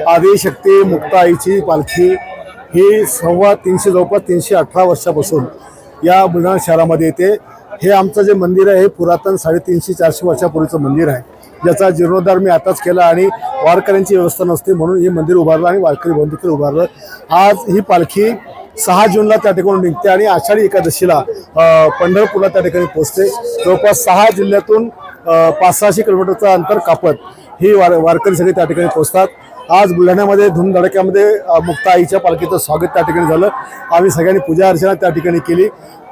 आदिशक्ती मुक्ताईची पालखी ही जवळपास 318 वर्षापासून या बुलढाणा शहरामध्ये येते। हे आमचं जे मंदिर आहे हे पुरातन 350-400 वर्षापूर्वीचं मंदिर आहे, ज्याचा जीर्णोद्धार मी आताच केला आणि वारकऱ्यांची व्यवस्था नसते म्हणून हे मंदिर उभारलं आणि वारकरी भवन देखील उभारलं। आज ही पालखी 6 जूनला त्या ठिकाणी निघते आणि आषाढी एकादशीला पंढरपूरला त्या ठिकाणी पोहोचते। जवळपास 6 जिल्ह्यातून 500-600 किलोमीटरचं अंतर कापत ही वारकरी सगळे त्या ठिकाणी पोहोचतात। आज बुलढाण्यामध्ये धूमधडक्यामध्ये मुक्ताईच्या पालखीचं स्वागत त्या ठिकाणी झालं। आम्ही सगळ्यांनी पूजा अर्चना त्या ठिकाणी केली।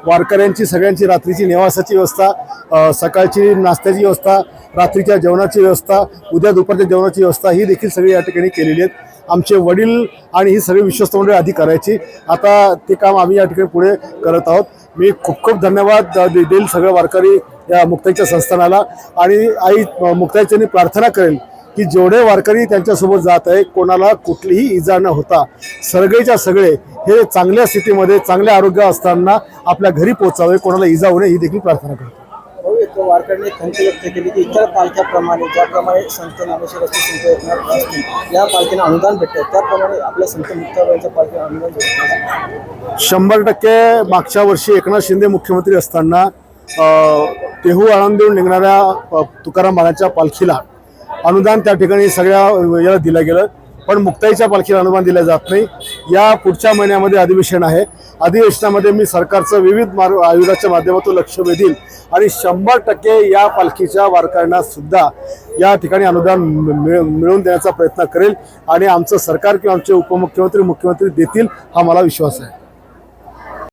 वारकऱ्यांची सगळ्यांची रात्रीची निवासाची व्यवस्था, सकाळची नाश्त्याची व्यवस्था, रात्रीच्या जेवणाची व्यवस्था, उद्या दुपारच्या जेवणाची व्यवस्था ही देखील सगळी या ठिकाणी केलेली आहेत। आमचे वडील आणि ही सगळी विश्वस्त मंडळी आधी करायची, आता ते काम आम्ही या ठिकाणी पुढे करत आहोत। मी खूप खूप धन्यवाद देईल सगळ्या वारकरी या मुक्ताईच्या संस्थानाला आणि आई मुक्ताईची प्रार्थना करेल की जेवढे वारकरी त्यांच्यासोबत जात आहे कोणाला कुठलीही इजा न होता सगळेच्या सगळे हे चांगल्या स्थितीमध्ये चांगल्या आरोग्य असताना आपल्या घरी पोहोचावे, कोणाला इजा होणे ही देखील प्रार्थना करतो। वारकऱ्यांनी खंत व्यक्त केली की इतर पालख्याप्रमाणे ज्याप्रमाणे संत ज्ञानेश्वर असतील, संत एकनाथ असतील या पालखीला अनुदान भेटते त्याप्रमाणे आपल्या संत मुक्ताबाईंच्या पालखीला अनुदान भेटते। 100% मागच्या वर्षी एकनाथ शिंदे मुख्यमंत्री असताना तेहू आळंदीहून निघणाऱ्या तुकाराम महाराजांच्या पालखीला अनुदान त्या ठिकाणी सगळ्या याला दिलं गेलं, पण मुक्ताईच्या पालखीला अनुदान दिलं जात नाही। या पुढच्या महिन्यामध्ये अधिवेशन आहे, अधिवेशनामध्ये मी सरकारचं विविध आयोगाच्या माध्यमातून लक्ष वेधील आणि 100% या पालखीच्या वारकऱ्यांना सुद्धा या ठिकाणी अनुदान मिळवून देण्याचा प्रयत्न करेल आणि आमचं सरकार किंवा आमचे उपमुख्यमंत्री मुख्यमंत्री देतील हा मला विश्वास आहे।